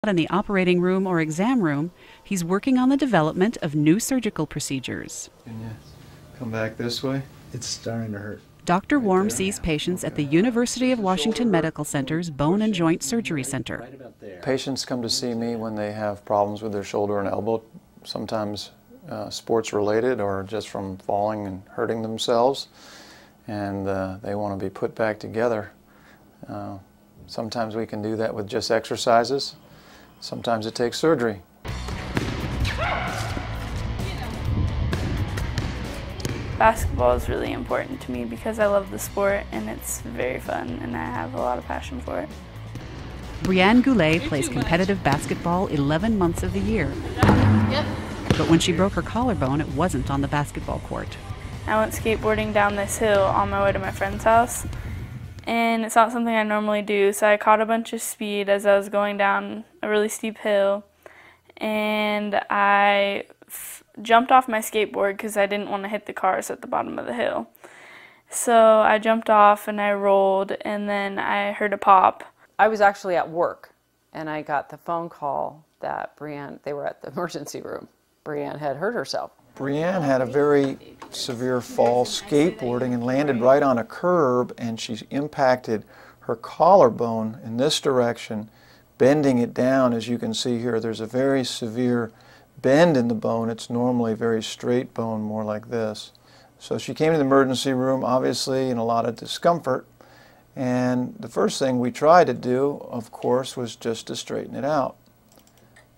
in the operating room or exam room, he's working on the development of new surgical procedures. Can you come back this way? It's starting to hurt. Dr. Warme sees patients at the University of Washington Medical Center's Bone and Joint Surgery Center. Patients come to see me when they have problems with their shoulder and elbow, sometimes sports related or just from falling and hurting themselves, and they want to be put back together. Sometimes we can do that with just exercises. Sometimes it takes surgery. Basketball is really important to me because I love the sport and it's very fun and I have a lot of passion for it. Brianne Goulet plays competitive basketball 11 months of the year. But when she broke her collarbone, it wasn't on the basketball court. I went skateboarding down this hill on my way to my friend's house, and it's not something I normally do, so I caught a bunch of speed as I was going down a really steep hill, and I jumped off my skateboard because I didn't want to hit the cars at the bottom of the hill. So I jumped off and I rolled, and then I heard a pop. I was actually at work, and I got the phone call that Brianne, they were at the emergency room. Brianne had hurt herself. Brianne had a very severe fall skateboarding and landed right on a curb, and she impacted her collarbone in this direction, bending it down. As you can see here, there's a very severe bend in the bone. It's normally a very straight bone, more like this. So she came to the emergency room, obviously in a lot of discomfort, and the first thing we tried to do, of course, was just to straighten it out.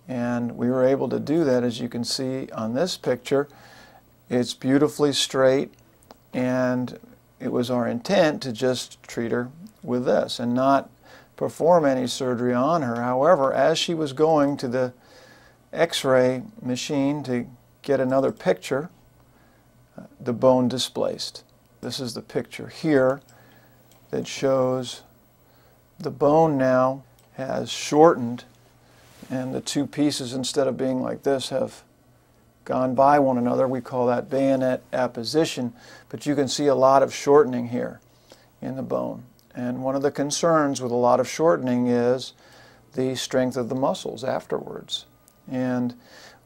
And we were able to do that, as you can see on this picture. It's beautifully straight, and it was our intent to just treat her with this and not perform any surgery on her. However, as she was going to the X-ray machine to get another picture, the bone displaced. This is the picture here that shows the bone now has shortened, and the two pieces, instead of being like this, have gone by one another. We call that bayonet apposition, but you can see a lot of shortening here in the bone. And one of the concerns with a lot of shortening is the strength of the muscles afterwards. And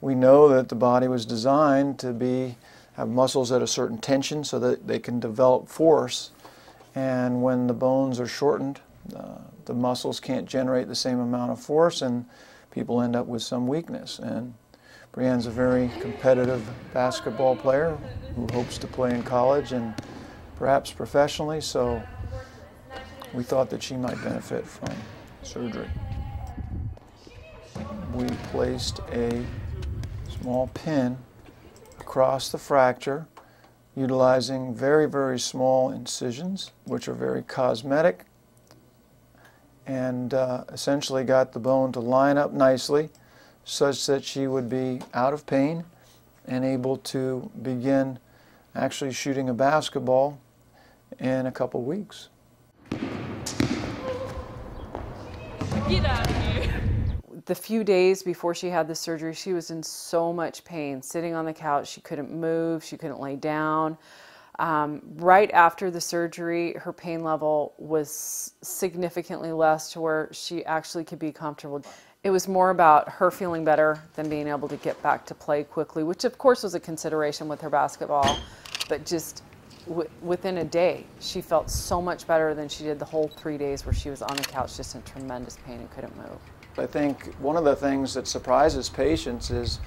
we know that the body was designed to have muscles at a certain tension so that they can develop force. And when the bones are shortened, the muscles can't generate the same amount of force, and people end up with some weakness. And Brianne's a very competitive basketball player who hopes to play in college and perhaps professionally, so we thought that she might benefit from surgery. We placed a small pin across the fracture utilizing very, very small incisions, which are very cosmetic, and essentially got the bone to line up nicely such that she would be out of pain and able to begin actually shooting a basketball in a couple weeks. Get out of here. The few days before she had the surgery, she was in so much pain. Sitting on the couch, she couldn't move, she couldn't lay down. Right after the surgery, her pain level was significantly less to where she actually could be comfortable. It was more about her feeling better than being able to get back to play quickly, which of course was a consideration with her basketball, but just within a day, she felt so much better than she did the whole 3 days where she was on the couch just in tremendous pain and couldn't move. I think one of the things that surprises patients is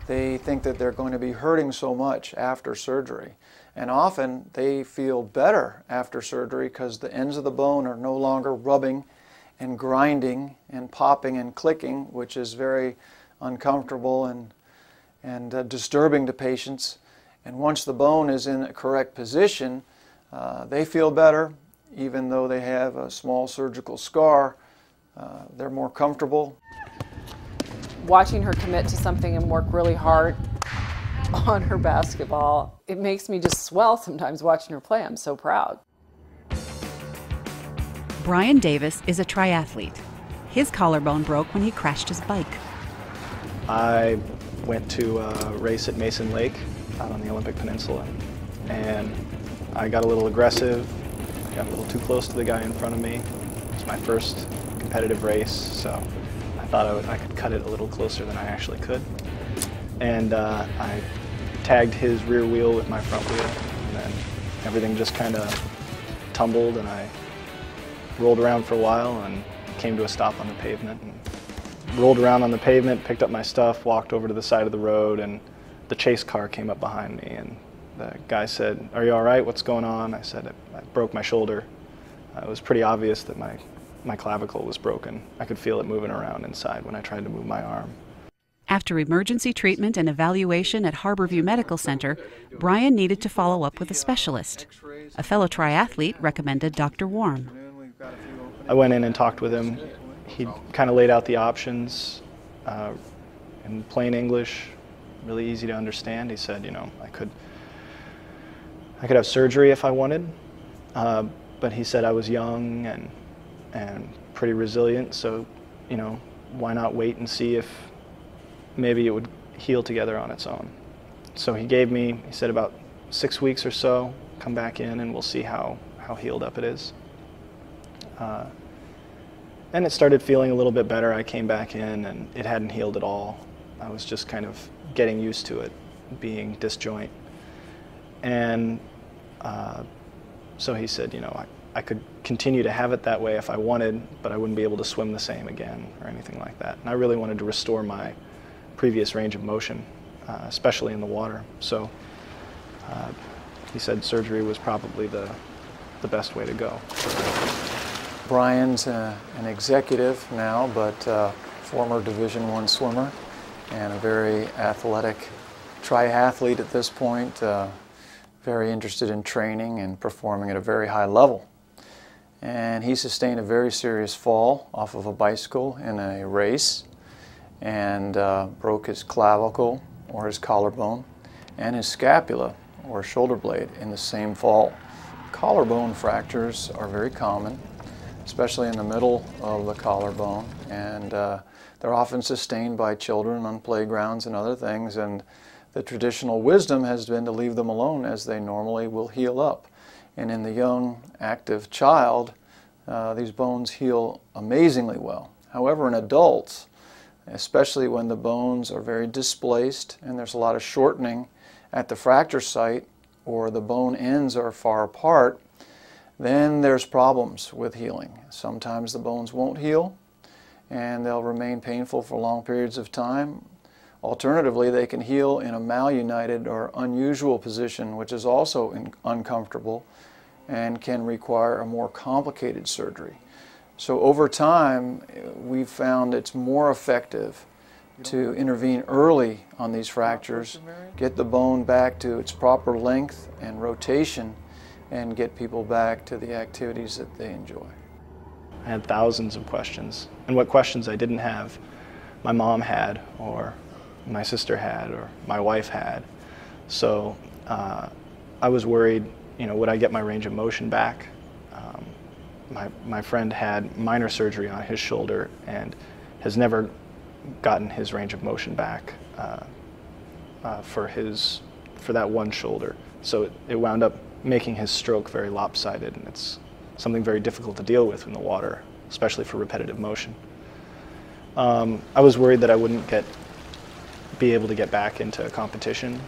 they think that they're going to be hurting so much after surgery. And often they feel better after surgery because the ends of the bone are no longer rubbing and grinding and popping and clicking, which is very uncomfortable and disturbing to patients. And once the bone is in the correct position, they feel better, even though they have a small surgical scar. They're more comfortable. Watching her commit to something and work really hard on her basketball, it makes me just swell sometimes watching her play. I'm so proud. Brian Davis is a triathlete. His collarbone broke when he crashed his bike. I went to a race at Mason Lake out on the Olympic Peninsula, and I got a little aggressive, got a little too close to the guy in front of me. It was my first competitive race, so I thought I could cut it a little closer than I actually could. And I tagged his rear wheel with my front wheel, and then everything just kind of tumbled, and I rolled around for a while and came to a stop on the pavement. And rolled around on the pavement, picked up my stuff, walked over to the side of the road, and the chase car came up behind me, and the guy said, "Are you all right? What's going on?" I said, "I broke my shoulder." It was pretty obvious that my clavicle was broken. I could feel it moving around inside when I tried to move my arm. After emergency treatment and evaluation at Harborview Medical Center, Brian needed to follow up with a specialist. A fellow triathlete recommended Dr. Warme. I went in and talked with him. He kind of laid out the options in plain English, really easy to understand. He said, you know, I could have surgery if I wanted, but he said I was young and pretty resilient, so, you know, why not wait and see if maybe it would heal together on its own. So he said about 6 weeks or so, come back in and we'll see how healed up it is. And it started feeling a little bit better. I came back in and it hadn't healed at all. I was just kind of getting used to it being disjoint. And so he said, you know, I could continue to have it that way if I wanted, but I wouldn't be able to swim the same again or anything like that. And I really wanted to restore my previous range of motion, especially in the water. So he said surgery was probably the best way to go. Brian's an executive now, but former Division I swimmer and a very athletic triathlete at this point, very interested in training and performing at a very high level. And he sustained a very serious fall off of a bicycle in a race and broke his clavicle or his collarbone and his scapula or shoulder blade in the same fall. Collarbone fractures are very common, especially in the middle of the collarbone, and they're often sustained by children on playgrounds and other things, and the traditional wisdom has been to leave them alone as they normally will heal up. And in the young, active child, these bones heal amazingly well. However, in adults, especially when the bones are very displaced and there's a lot of shortening at the fracture site or the bone ends are far apart, then there's problems with healing. Sometimes the bones won't heal and they'll remain painful for long periods of time. Alternatively, they can heal in a malunited or unusual position, which is also uncomfortable and can require a more complicated surgery. So over time, we've found it's more effective to intervene early on these fractures, get the bone back to its proper length and rotation, and get people back to the activities that they enjoy. I had thousands of questions, and what questions I didn't have, my mom had, or my sister had, or my wife had. So I was worried, you know, would I get my range of motion back? My friend had minor surgery on his shoulder and has never gotten his range of motion back for that one shoulder. So it wound up making his stroke very lopsided, and it's something very difficult to deal with in the water, especially for repetitive motion. I was worried that I wouldn't be able to get back into competition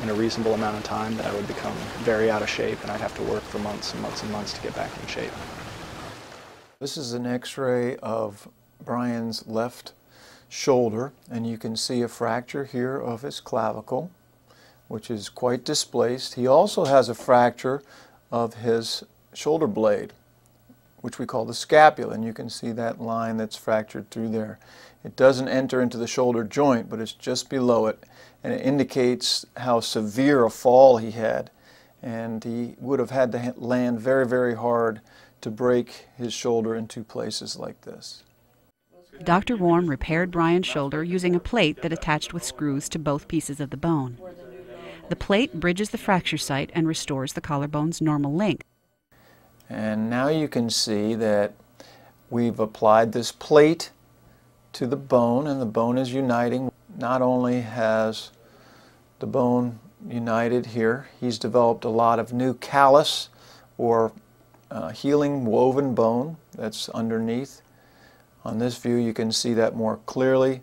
in a reasonable amount of time, that I would become very out of shape and I'd have to work for months and months and months to get back in shape. This is an x-ray of Brian's left shoulder, and you can see a fracture here of his clavicle, which is quite displaced. He also has a fracture of his shoulder blade, which we call the scapula, and you can see that line that's fractured through there. It doesn't enter into the shoulder joint, but it's just below it, and it indicates how severe a fall he had, and he would have had to land very, very hard to break his shoulder in two places like this. Dr. Warme repaired Brian's shoulder using a plate that attached with screws to both pieces of the bone. The plate bridges the fracture site and restores the collarbone's normal length. And now you can see that we've applied this plate to the bone, and the bone is uniting. Not only has the bone united here, he's developed a lot of new callus or healing woven bone that's underneath On this view, you can see that more clearly.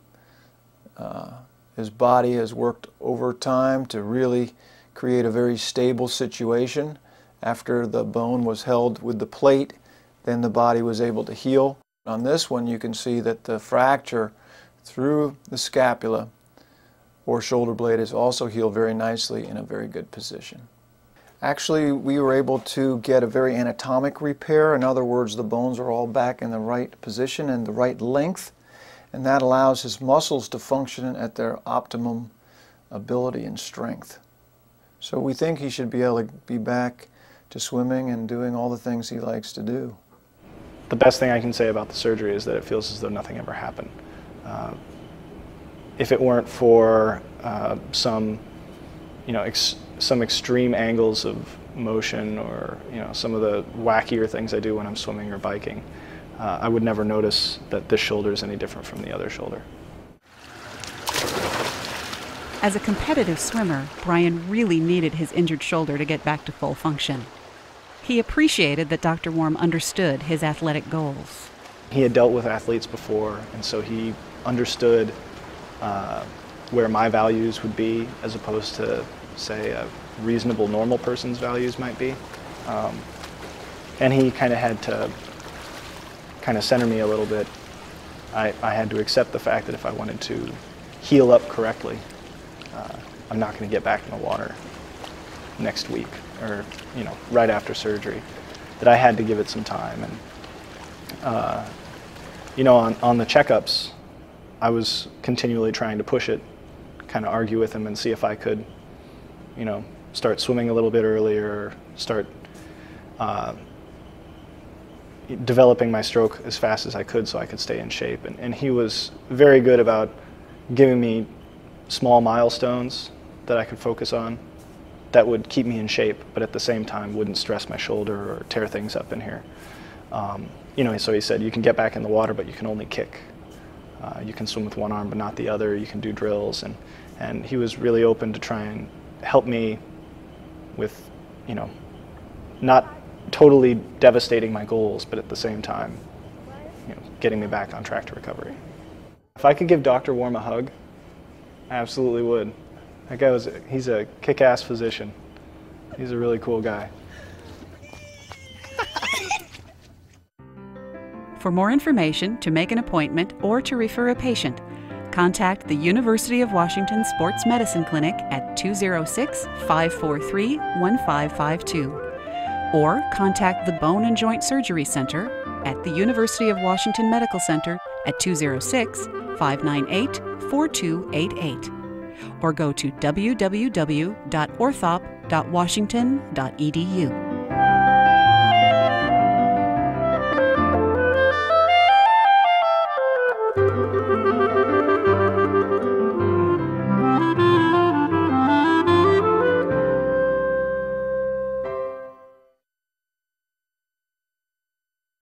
His body has worked overtime to really create a very stable situation. After the bone was held with the plate, then the body was able to heal. On this one, you can see that the fracture through the scapula or shoulder blade is also healed very nicely in a very good position. Actually, we were able to get a very anatomic repair. In other words, the bones are all back in the right position and the right length, and that allows his muscles to function at their optimum ability and strength. So we think he should be able to be back to swimming and doing all the things he likes to do. The best thing I can say about the surgery is that it feels as though nothing ever happened. If it weren't for some extreme angles of motion, or some of the wackier things I do when I'm swimming or biking, I would never notice that this shoulder is any different from the other shoulder. As a competitive swimmer, Brian really needed his injured shoulder to get back to full function. He appreciated that Dr. Warme understood his athletic goals. He had dealt with athletes before, and so he understood where my values would be as opposed to, say, a reasonable normal person's values might be. And he kind of had to center me a little bit. I had to accept the fact that if I wanted to heal up correctly, I'm not going to get back in the water next week or right after surgery, that I had to give it some time. And on the checkups, I was continually trying to push it, kind of argue with him and see if I could start swimming a little bit earlier, start developing my stroke as fast as I could so I could stay in shape. And he was very good about giving me small milestones that I could focus on that would keep me in shape, but at the same time wouldn't stress my shoulder or tear things up in here. So he said, you can get back in the water, but you can only kick. You can swim with one arm, but not the other. You can do drills. And he was really open to try and help me with, not totally devastating my goals, but at the same time, getting me back on track to recovery. If I could give Dr. Warme a hug, I absolutely would. That guy he's a kick-ass physician. He's a really cool guy. For more information, to make an appointment, or to refer a patient, contact the University of Washington Sports Medicine Clinic at 206-543-1552, or contact the Bone and Joint Surgery Center at the University of Washington Medical Center at 206-598-4288, or go to www.orthop.washington.edu.